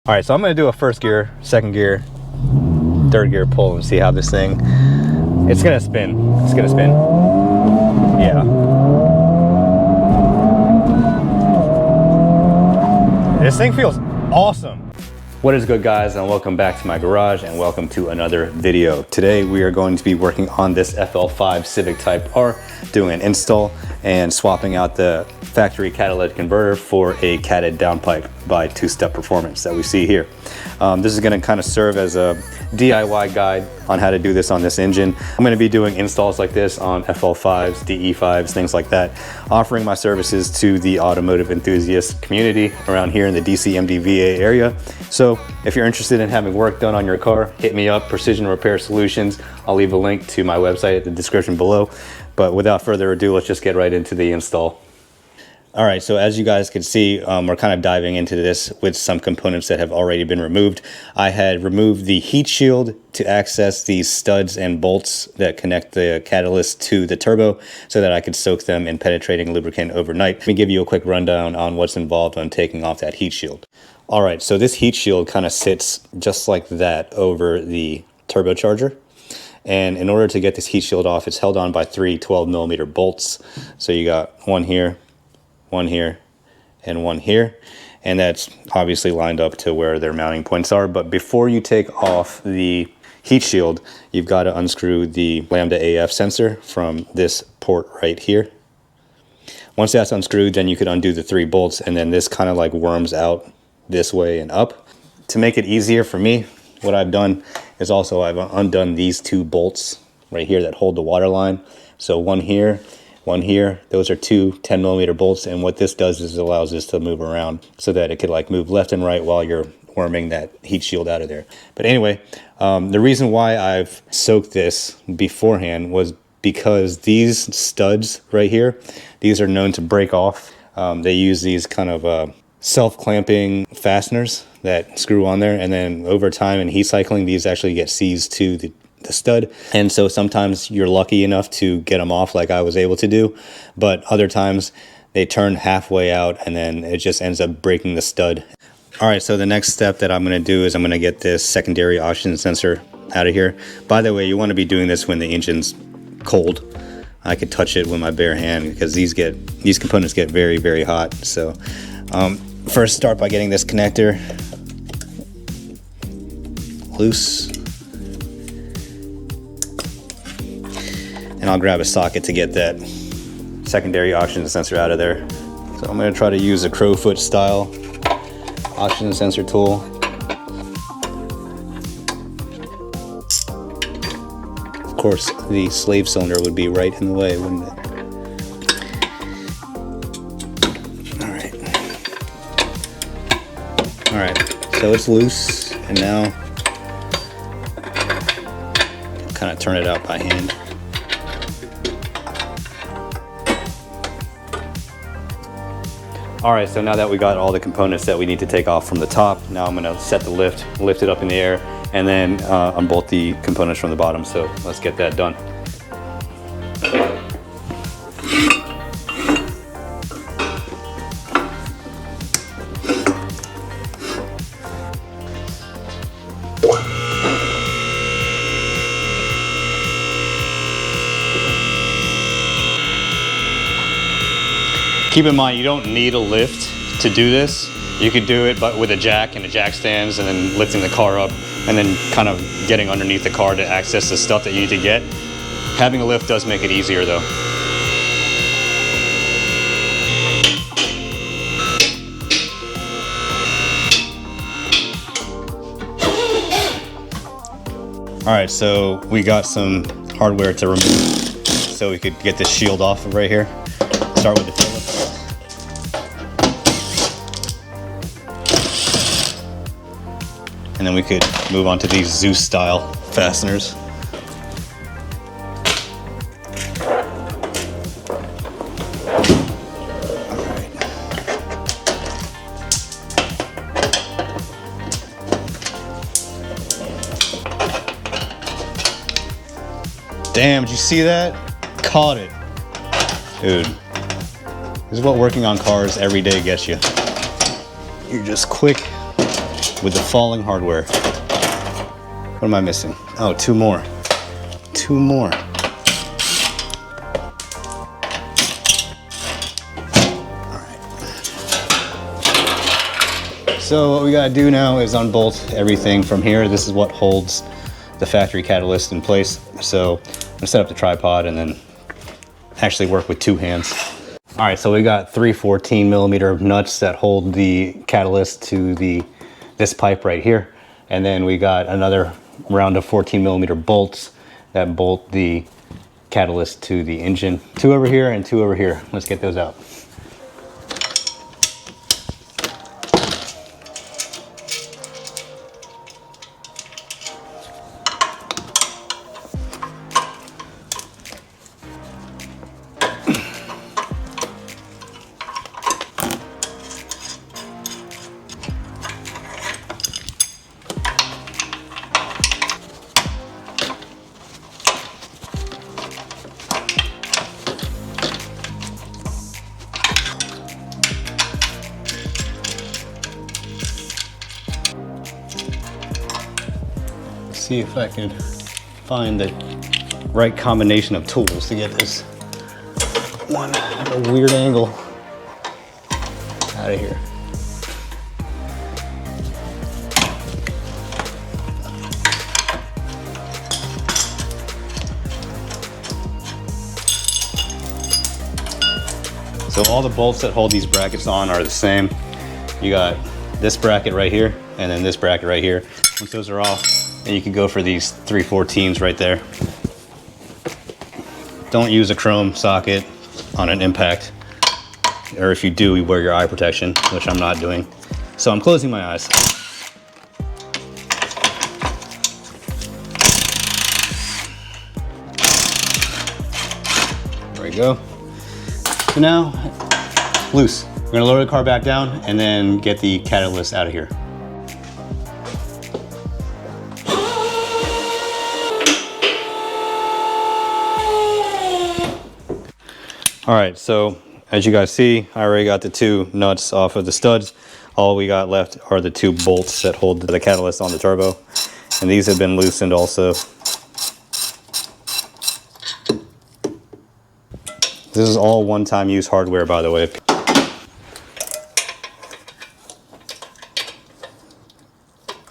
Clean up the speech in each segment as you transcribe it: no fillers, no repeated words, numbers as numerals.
All right, so I'm gonna do a first gear, second gear, third gear pull and see how this thing, it's gonna spin. It's gonna spin. Yeah. This thing feels awesome. What is good, guys, and welcome back to my garage and welcome to another video. Today we are going to be working on this FL5 Civic Type-R, doing an install and swapping out the factory catalytic converter for a catted downpipe by Two-Step Performance that we see here. This is going to kind of serve as a DIY guide on how to do this on this engine. I'm going to be doing installs like this on FL5s, DE5s, things like that, offering my services to the automotive enthusiast community around here in the DC MDVA area. So if you're interested in having work done on your car, hit me up, Precision Repair Solutions. I'll leave a link to my website at the description below. But without further ado, let's just get right into the install. All right, so as you guys can see, we're kind of diving into this with some components that have already been removed. I had removed the heat shield to access these studs and bolts that connect the catalyst to the turbo so that I could soak them in penetrating lubricant overnight. Let me give you a quick rundown on what's involved on taking off that heat shield. All right, so this heat shield kind of sits just like that over the turbocharger. And in order to get this heat shield off, it's held on by three 12mm bolts. So you got one here, one here, and one here, and that's obviously lined up to where their mounting points are. But before you take off the heat shield, you've got to unscrew the Lambda AF sensor from this port right here. Once that's unscrewed, then you could undo the three bolts, and then this kind of like worms out this way and up. To make it easier for me, what I've done is also I've undone these two bolts right here that hold the water line. So one here, one here, those are two 10mm bolts, and what this does is it allows this to move around so that it could like move left and right while you're worming that heat shield out of there. But anyway, the reason why I've soaked this beforehand was because these studs right here, these are known to break off. They use these kind of self-clamping fasteners that screw on there, and then over time in heat cycling, these actually get seized to the stud, and so sometimes you're lucky enough to get them off like I was able to do, but other times they turn halfway out and then it just ends up breaking the stud. All right, so the next step that I'm going to do is I'm going to get this secondary oxygen sensor out of here. By the way, you want to be doing this when the engine's cold. I could touch it with my bare hand because these components get very, very hot. So first start by getting this connector loose. And I'll grab a socket to get that secondary oxygen sensor out of there. So I'm going to try to use a crowfoot style oxygen sensor tool. Of course, the slave cylinder would be right in the way, wouldn't it? All right, so it's loose, and now kind of turn it out by hand. All right, so now that we got all the components that we need to take off from the top, now I'm gonna set the lift it up in the air, and then unbolt the components from the bottom. So let's get that done. Keep in mind, you don't need a lift to do this. You could do it but with a jack and a jack stands, and then lifting the car up and then kind of getting underneath the car to access the stuff that you need to get. Having a lift does make it easier though. All right, so we got some hardware to remove so we could get this shield off of right here. Start with the Phillips. And then we could move on to these Zeus style fasteners. Damn, did you see that? Caught it. Dude, this is what working on cars every day gets you. You're just quick with the falling hardware. What am I missing? Oh, two more. Two more. So what we gotta do now is unbolt everything from here. This is what holds the factory catalyst in place. So I'm gonna set up the tripod and then actually work with two hands. All right, so we got 3 14mm nuts that hold the catalyst to this pipe right here. And then we got another round of 14mm bolts that bolt the catalyst to the engine. 2 over here and 2 over here. Let's get those out. See if I can find the right combination of tools to get this one at a weird angle out of here. So all the bolts that hold these brackets on are the same. You got this bracket right here and then this bracket right here. Once those are off, and you can go for these 3/14s right there. Don't use a chrome socket on an impact, or if you do, you wear your eye protection, which I'm not doing. So I'm closing my eyes. There we go. So now, loose. We're gonna lower the car back down and then get the catalyst out of here. All right, so as you guys see, I already got the 2 nuts off of the studs. All we got left are the 2 bolts that hold the catalyst on the turbo. And these have been loosened also. This is all one-time use hardware, by the way.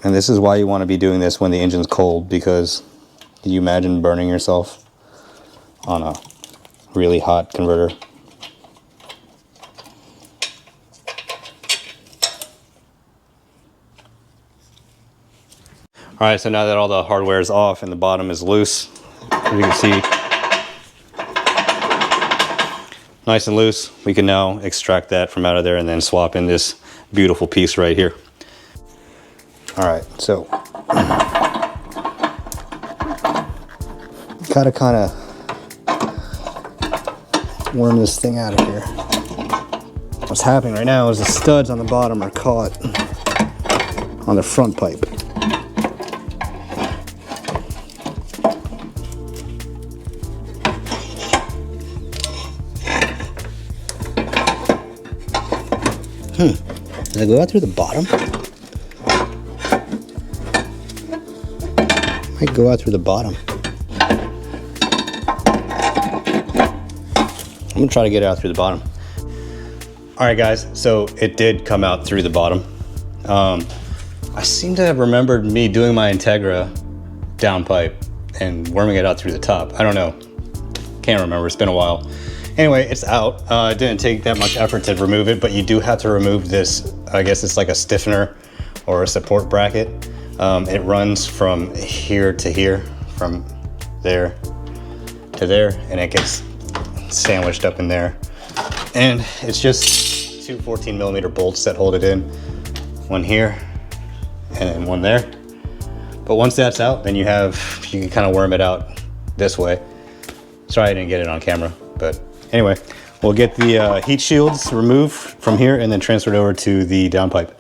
And this is why you want to be doing this when the engine's cold, because can you imagine burning yourself on a really hot converter? All right, so now that all the hardware is off and the bottom is loose, as you can see, nice and loose, we can now extract that from out of there and then swap in this beautiful piece right here. All right, so gotta kind of worm this thing out of here. What's happening right now is the studs on the bottom are caught on the front pipe. Does it go out through the bottom? Might go out through the bottom. I'm gonna try to get it out through the bottom. All right, guys, so it did come out through the bottom. I seem to have remembered me doing my Integra downpipe and worming it out through the top. I don't know, can't remember, it's been a while. Anyway, it's out. It didn't take that much effort to remove it, but you do have to remove this, I guess it's like a stiffener or a support bracket. It runs from here to here, from there to there, and it gets sandwiched up in there. And it's just 2 14mm bolts that hold it in. One here and then one there. But once that's out, then you can kind of worm it out this way. Sorry I didn't get it on camera, but anyway, we'll get the heat shields removed from here and then transferred over to the downpipe.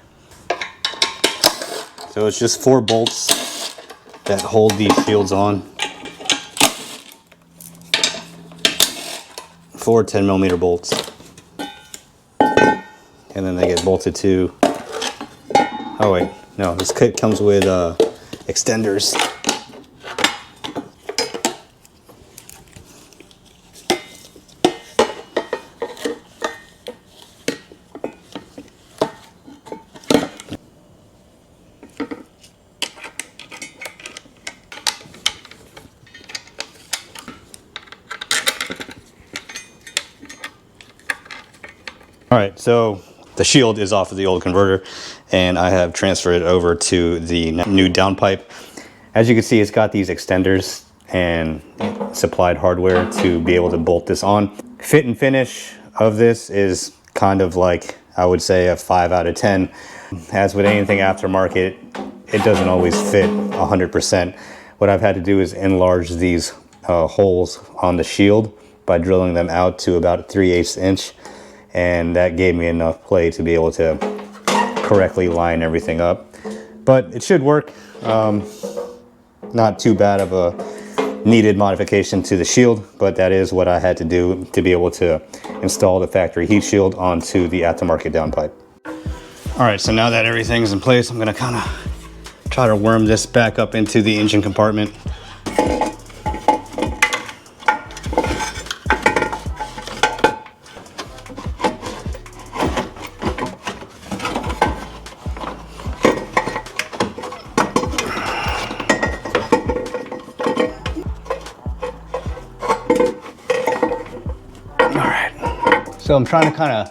So it's just 4 bolts that hold these shields on. 4 10mm bolts. And then they get bolted to, oh wait, No, this kit comes with extenders. All right, so the shield is off of the old converter and I have transferred it over to the new downpipe. As you can see, it's got these extenders and supplied hardware to be able to bolt this on. Fit and finish of this is kind of like, I would say, a 5 out of 10. As with anything aftermarket, it doesn't always fit 100%. What I've had to do is enlarge these holes on the shield by drilling them out to about 3/8 inch. And that gave me enough play to be able to correctly line everything up. But it should work. Not too bad of a needed modification to the shield, but that is what I had to do to be able to install the factory heat shield onto the aftermarket downpipe. All right, so now that everything's in place, I'm gonna kind of try to worm this back up into the engine compartment. So I'm trying to kind of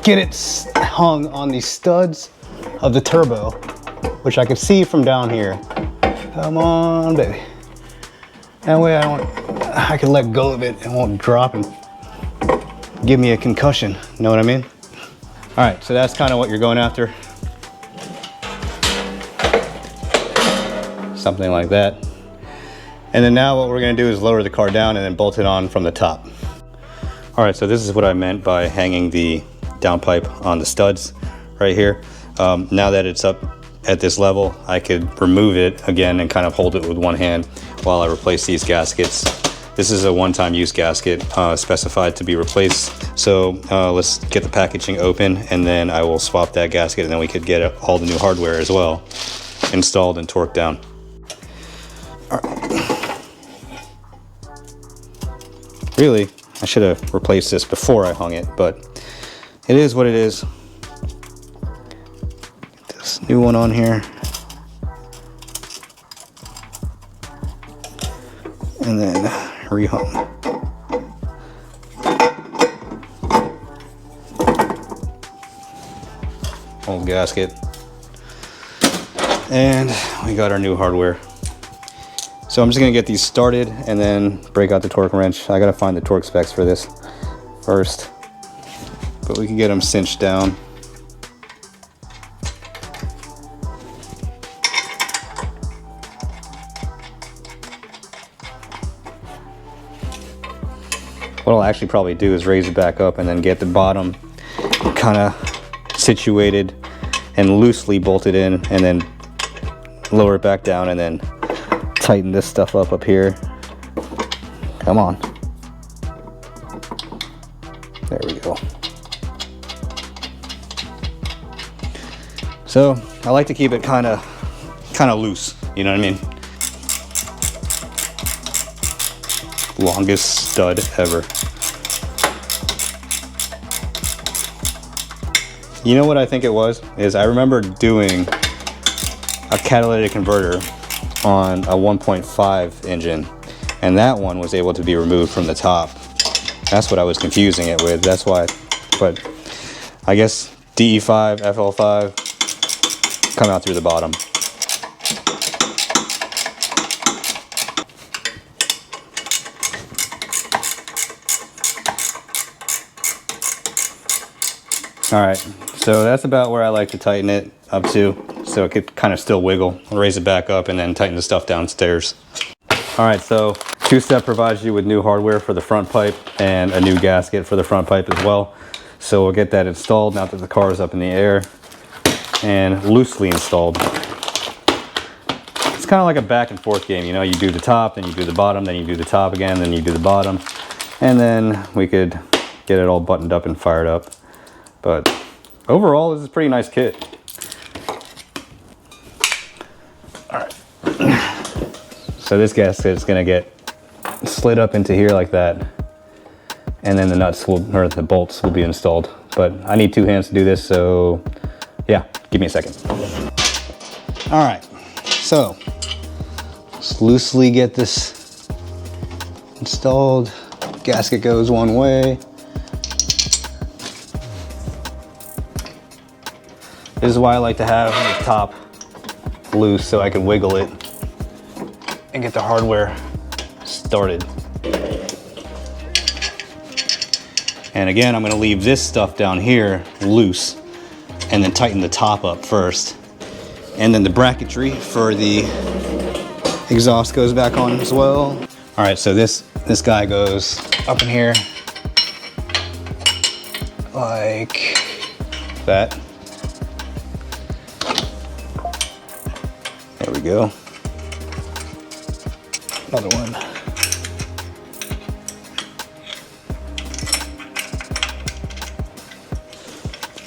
get it hung on these studs of the turbo, which I can see from down here. Come on, baby. That way I can let go of it and won't drop and give me a concussion. Know what I mean? All right, so that's kind of what you're going after. Something like that. And then now what we're gonna do is lower the car down and then bolt it on from the top. All right, so this is what I meant by hanging the downpipe on the studs right here. Now that it's up at this level, I could remove it again and kind of hold it with one hand while I replace these gaskets. This is a one-time use gasket specified to be replaced. So let's get the packaging open and then I will swap that gasket and then we could get all the new hardware as well installed and torqued down. All right. Really, I should have replaced this before I hung it, but it is what it is. Get this new one on here. And then rehung. Old gasket. And we got our new hardware. So I'm just gonna get these started and then break out the torque wrench. I gotta find the torque specs for this first, but we can get them cinched down. What I'll actually probably do is raise it back up and then get the bottom kind of situated and loosely bolted in and then lower it back down and then tighten this stuff up here. Come on. There we go. So I like to keep it kind of loose, you know what I mean? Longest stud ever. You know what I think it was? I remember doing a catalytic converter on a 1.5 engine, and that one was able to be removed from the top. That's what I was confusing it with. That's why, but I guess DE5, FL5 come out through the bottom. All right, so that's about where I like to tighten it up to, so it could kind of still wiggle. I'll raise it back up and then tighten the stuff downstairs. All right, so Two-Step provides you with new hardware for the front pipe and a new gasket for the front pipe as well. So we'll get that installed now that the car is up in the air and loosely installed. It's kind of like a back and forth game, you know, you do the top, then you do the bottom, then you do the top again, then you do the bottom, and then we could get it all buttoned up and fired up. But overall, this is a pretty nice kit. All right. So this gasket is gonna get slid up into here like that, and then the nuts will, or the bolts will be installed. But I need 2 hands to do this, so yeah, give me a second. All right, so let's loosely get this installed. Gasket goes one way. This is why I like to have the top loose so I can wiggle it and get the hardware started. And again, I'm gonna leave this stuff down here loose and then tighten the top up first. And then the bracketry for the exhaust goes back on as well. All right, so this guy goes up in here like that. There we go. Another one.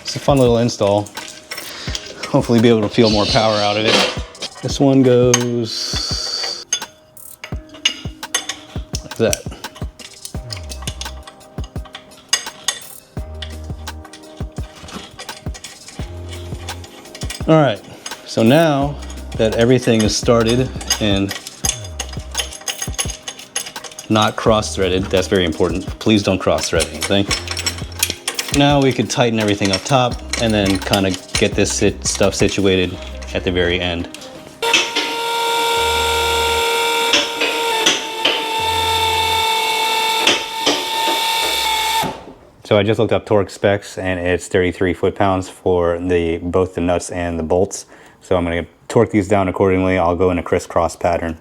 It's a fun little install. Hopefully be able to feel more power out of it. This one goes like that. All right, so now that everything is started and not cross-threaded, that's very important. Please don't cross-thread anything. Now we could tighten everything up top and then kind of get this stuff situated at the very end. So I just looked up torque specs and it's 33 foot-pounds for both the nuts and the bolts. So I'm gonna torque these down accordingly. I'll go in a crisscross pattern.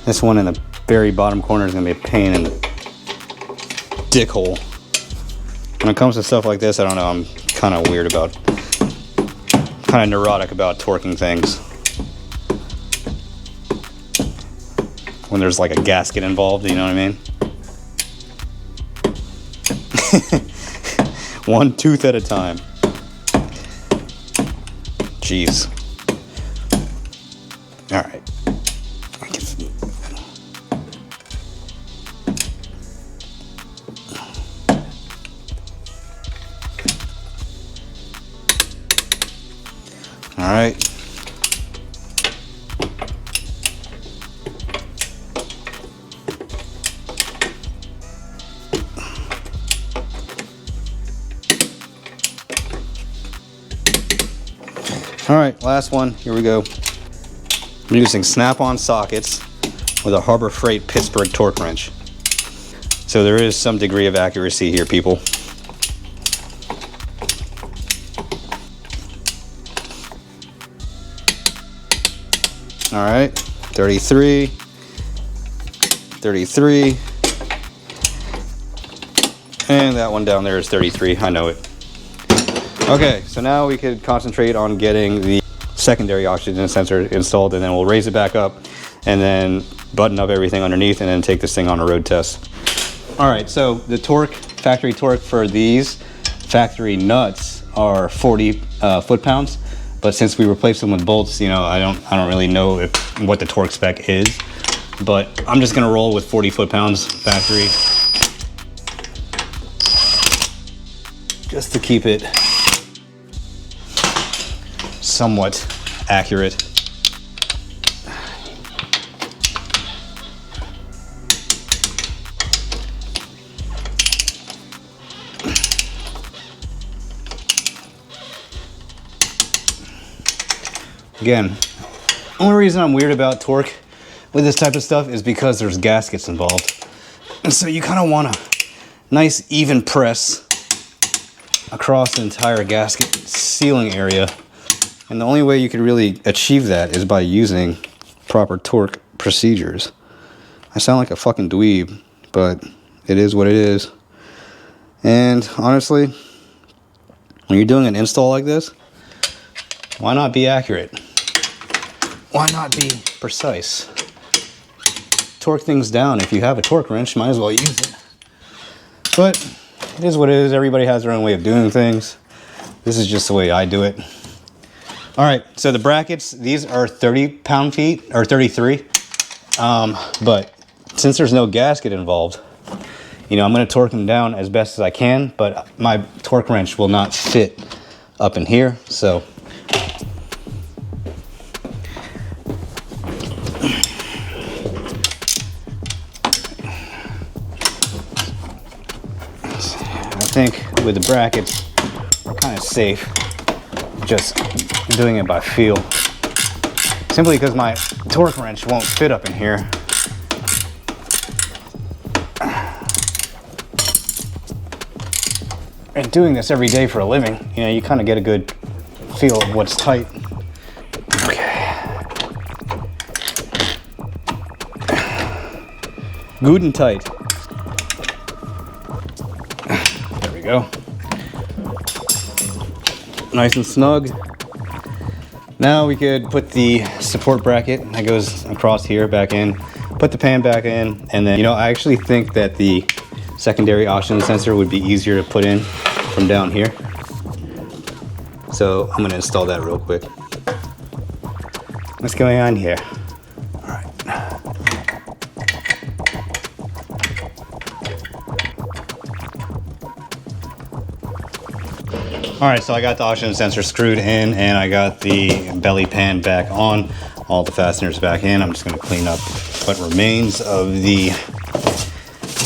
This one in the very bottom corner is gonna be a pain in the dick hole. When it comes to stuff like this, I don't know, I'm kind of weird about, kind of neurotic about torquing things. When there's like a gasket involved, you know what I mean? One tooth at a time. Jeez. All right. All right. All right, last one, here we go. I'm using snap-on sockets with a Harbor Freight Pittsburgh torque wrench. So there is some degree of accuracy here, people. All right, 33, 33, and that one down there is 33, I know it. Okay, so now we could concentrate on getting the secondary oxygen sensor installed, and then we'll raise it back up and then button up everything underneath and then take this thing on a road test. All right, so the torque, factory torque for these factory nuts are 40 foot-pounds. But since we replaced them with bolts, you know, I don't really know what the torque spec is. But I'm just gonna roll with 40 foot-pounds factory, just to keep it somewhat accurate. Again, only reason I'm weird about torque with this type of stuff is because there's gaskets involved. And so you kind of want a nice even press across the entire gasket sealing area. And the only way you could really achieve that is by using proper torque procedures. I sound like a fucking dweeb, but it is what it is. And honestly, when you're doing an install like this, why not be accurate? Why not be precise? torque things down. If you have a torque wrench, might as well use it. But it is what it is. Everybody has their own way of doing things. This is just the way I do it. All right, so the brackets, these are 30 pound-feet, or 33. But since there's no gasket involved, you know, I'm gonna torque them down as best as I can, but my torque wrench will not fit up in here, so. I think with the brackets, we're kind of safe just doing it by feel. Simply because my torque wrench won't fit up in here. And doing this every day for a living, you know, you kind of get a good feel of what's tight. Okay. Good and tight. There we go. Nice and snug. Now we could put the support bracket that goes across here back in, put the pan back in, and then, you know, I actually think that the secondary oxygen sensor would be easier to put in from down here. So I'm gonna install that real quick. What's going on here? All right. All right, so I got the oxygen sensor screwed in and I got the belly pan back on, all the fasteners back in. I'm just gonna clean up what remains of the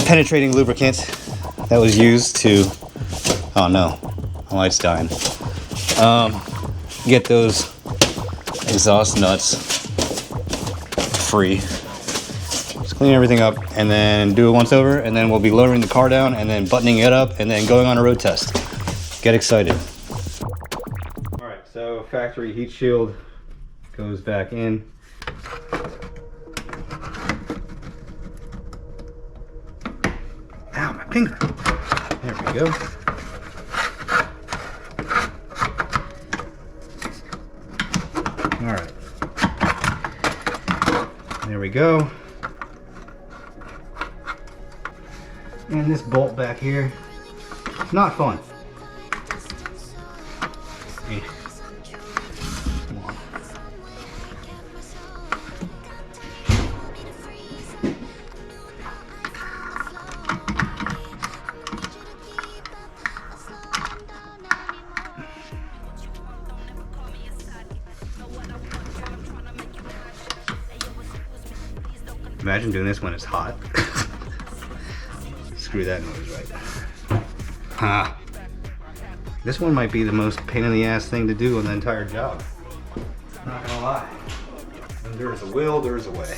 penetrating lubricant that was used to, oh no, my light's dying. Get those exhaust nuts free. Just clean everything up and then do it once over, and then we'll be lowering the car down and then buttoning it up and then going on a road test. Get excited. All right, so factory heat shield goes back in. Ow, my finger. There we go. All right. There we go. And this bolt back here, not fun. Hey. Come on. Imagine doing this when it's hot. Screw that noise right there. Ha. This one might be the most pain in the ass thing to do on the entire job. Not gonna lie. When there's a will, there's a way.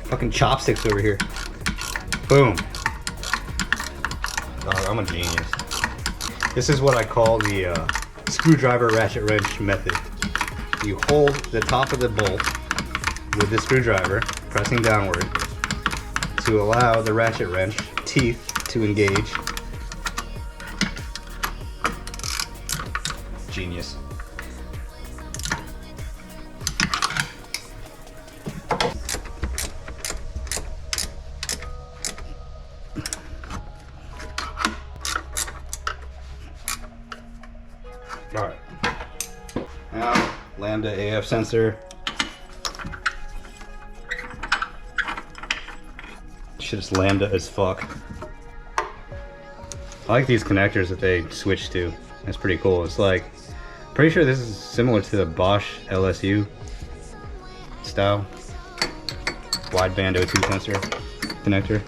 Fucking chopsticks over here. Boom. Dog, I'm a genius. This is what I call the screwdriver ratchet wrench method. You hold the top of the bolt with the screwdriver, pressing downward to allow the ratchet wrench teeth to engage. Genius. All right. Now, Lambda AF sensor. Shit is Lambda as fuck. I like these connectors that they switch to. That's pretty cool. It's like, pretty sure this is similar to the Bosch LSU style wideband O2 sensor connector.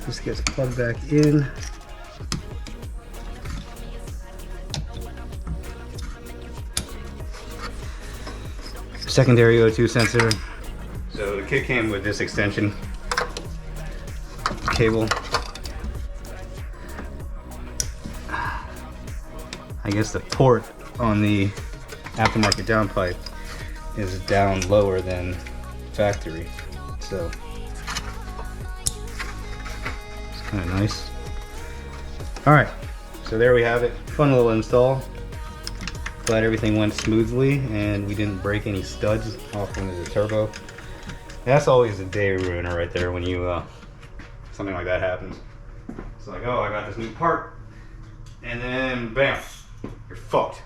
This gets plugged back in. secondary O2 sensor. So the kit came with this extension cable. I guess the port on the aftermarket downpipe is down lower than factory, so it's kind of nice. All right, so there we have it. Fun little install. Glad everything went smoothly and we didn't break any studs off into the turbo. That's always a day ruiner right there when you something like that happens. It's like, oh, I got this new part, and then bam, you're fucked.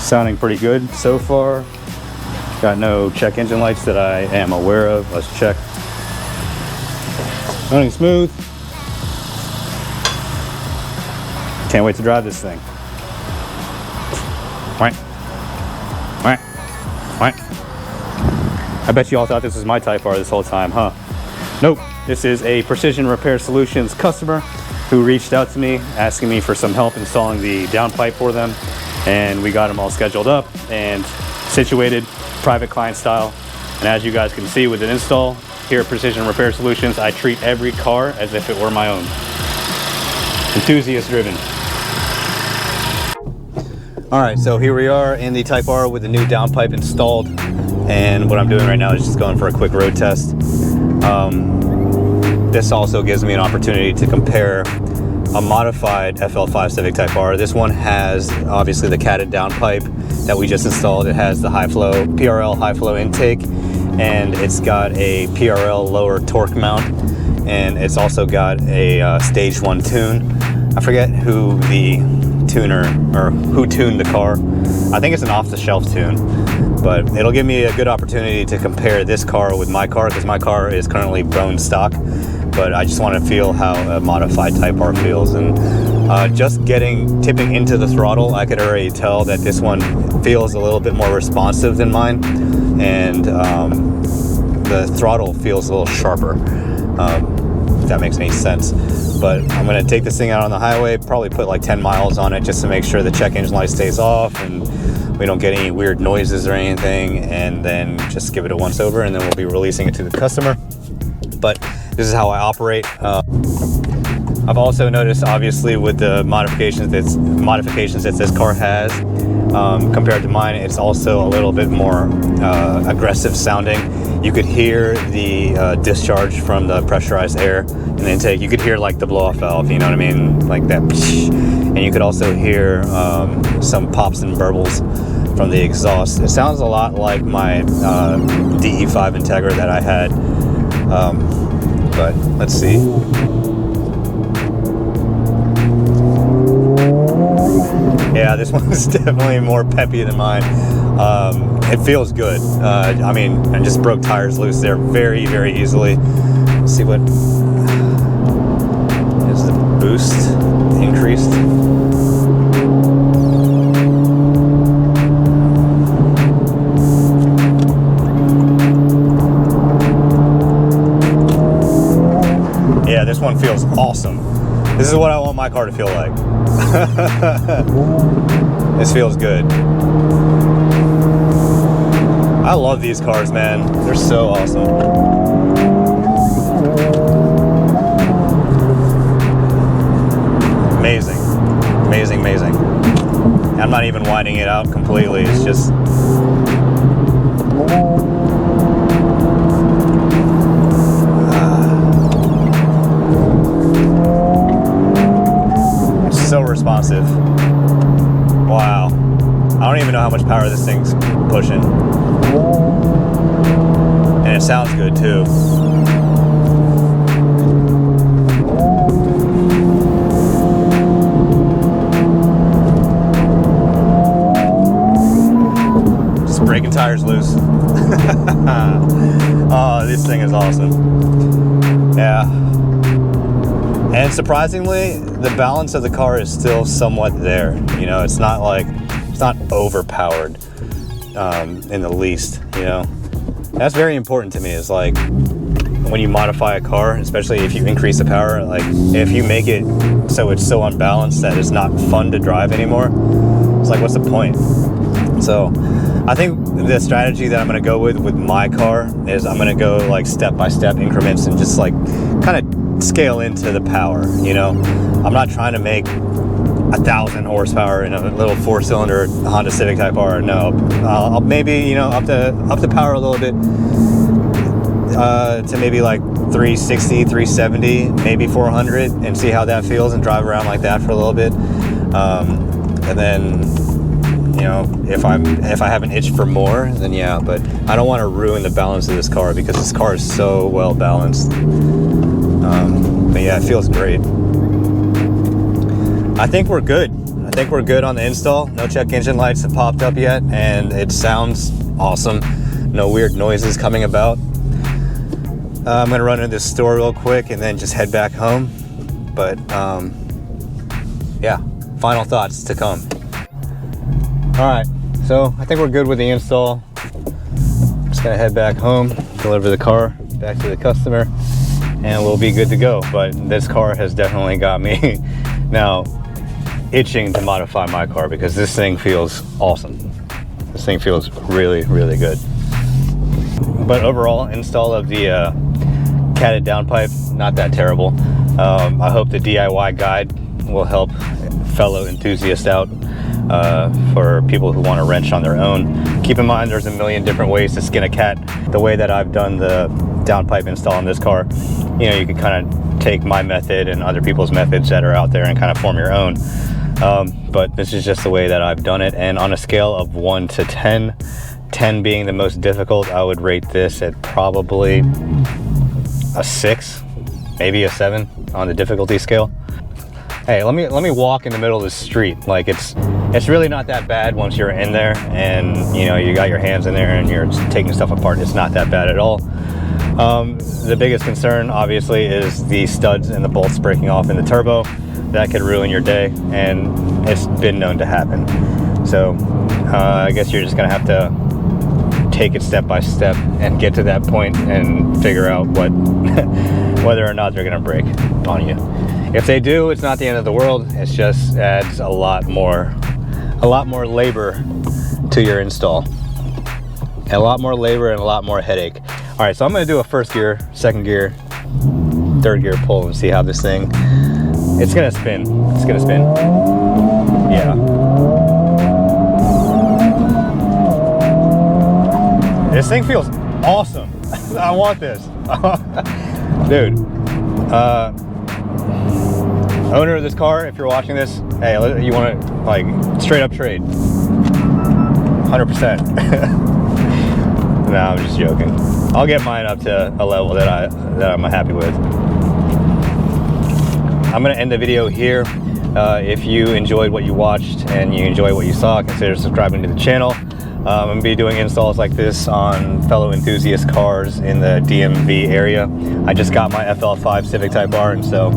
Sounding pretty good so far. Got no check engine lights that I am aware of. Let's check. Running smooth. Can't wait to drive this thing. Wait. I bet you all thought this was my Type-R this whole time, huh? Nope. This is a Precision Repair Solutions customer who reached out to me asking me for some help installing the downpipe for them. And we got them all scheduled up and situated, private client style. And as you guys can see with an install here at Precision Repair Solutions, I treat every car as if it were my own. Enthusiast driven. All right, so here we are in the Type-R with the new downpipe installed. And what I'm doing right now is just going for a quick road test. This also gives me an opportunity to compare a modified FL5 Civic Type-R. This one has obviously the catted downpipe that we just installed. It has the high flow, PRL high flow intake, and it's got a PRL lower torque mount, and it's also got a stage 1 tune. I forget who the tuner, or who tuned the car. I think it's an off-the-shelf tune, but it'll give me a good opportunity to compare this car with my car, because my car is currently bone stock. But I just want to feel how a modified Type-R feels, and just tipping into the throttle, I could already tell that this one feels a little bit more responsive than mine, and the throttle feels a little sharper, if that makes any sense. But I'm going to take this thing out on the highway, probably put like 10 miles on it just to make sure the check engine light stays off and we don't get any weird noises or anything, and then just give it a once over, and then we'll be releasing it to the customer. But this is how I operate. I've also noticed, obviously, with the modifications that this car has, compared to mine, it's also a little bit more aggressive sounding. You could hear the discharge from the pressurized air in the intake. You could hear like the blow-off valve, you know what I mean? Like that. And you could also hear some pops and burbles from the exhaust. It sounds a lot like my DE5 Integra that I had. But let's see. Yeah, this one is definitely more peppy than mine. It feels good. I mean, I just broke tires loose there very, very easily. Let's see what is the boost increased. Yeah, this one feels awesome. This is what I want my car to feel like. This feels good. I love these cars, man. They're so awesome. Amazing. Amazing, amazing. I'm not even winding it out completely. It's just... so responsive. Wow. I don't even know how much power this thing's pushing. And it sounds good too. Just breaking tires loose. Oh, this thing is awesome. Yeah. And surprisingly, the balance of the car is still somewhat there. You know, it's not like, it's not overpowered in the least, you know. That's very important to me, is like, when you modify a car, especially if you increase the power, like if you make it so it's so unbalanced that it's not fun to drive anymore, it's like, what's the point? So I think the strategy that I'm going to go with my car is I'm going to go like step-by-step increments and just like kind of scale into the power, you know. I'm not trying to make 1,000 horsepower in a little 4-cylinder Honda Civic Type-R. No, I'll maybe, you know, up the power a little bit to maybe like 360, 370, maybe 400, and see how that feels, and drive around like that for a little bit. And then, you know, if I have an itch for more, then yeah, but I don't want to ruin the balance of this car, because this car is so well balanced. But yeah, it feels great. I think we're good. I think we're good on the install. No check engine lights have popped up yet, and it sounds awesome. No weird noises coming about. I'm gonna run into this store real quick and then just head back home. But yeah, final thoughts to come. All right, so I think we're good with the install. Just gonna head back home, deliver the car back to the customer, and we'll be good to go. But this car has definitely got me now itching to modify my car, because this thing feels awesome. This thing feels really, really good. But overall, install of the catted downpipe, not that terrible. I hope the DIY guide will help fellow enthusiasts out, for people who want to wrench on their own. Keep in mind, there's a million different ways to skin a cat. The way that I've done the downpipe install in this car, you know, you can kind of take my method and other people's methods that are out there and kind of form your own. But this is just the way that I've done it. And on a scale of 1 to 10, 10 being the most difficult, I would rate this at probably a 6, maybe a 7 on the difficulty scale. Hey, let me walk in the middle of the street. Like, it's really not that bad once you're in there, and you know, you got your hands in there and you're taking stuff apart. It's not that bad at all. The biggest concern obviously is the studs and the bolts breaking off in the turbo. That could ruin your day, and it's been known to happen. So I guess you're just gonna have to take it step by step and get to that point and figure out whether or not they're gonna break on you. If they do, it's not the end of the world. It just adds a lot more labor to your install. And a lot more labor and a lot more headache. All right, so I'm gonna do a first gear, second gear, third gear pull and see how this thing, it's gonna spin. It's gonna spin. Yeah. This thing feels awesome. I want this. Dude, owner of this car, if you're watching this, hey, you want to like straight up trade? 100%. No, I'm just joking. I'll get mine up to a level that I'm happy with. I'm gonna end the video here. If you enjoyed what you watched and you enjoyed what you saw, consider subscribing to the channel. I'm gonna be doing installs like this on fellow enthusiast cars in the DMV area. I just got my FL5 Civic Type-R, and so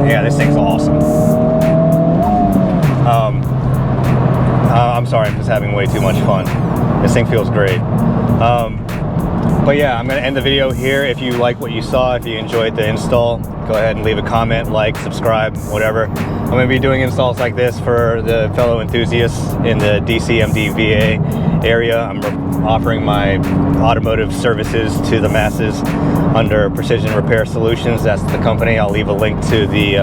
yeah, this thing's awesome. I'm sorry, I'm just having way too much fun. This thing feels great. But yeah, I'm gonna end the video here. If you like what you saw, if you enjoyed the install, go ahead and leave a comment, like, subscribe, whatever. I'm gonna be doing installs like this for the fellow enthusiasts in the DCMD VA area. I'm offering my automotive services to the masses under Precision Repair Solutions. That's the company. I'll leave a link to the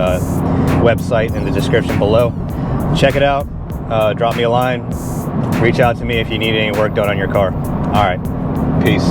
website in the description below. Check it out. Drop me a line. Reach out to me if you need any work done on your car. All right. Peace.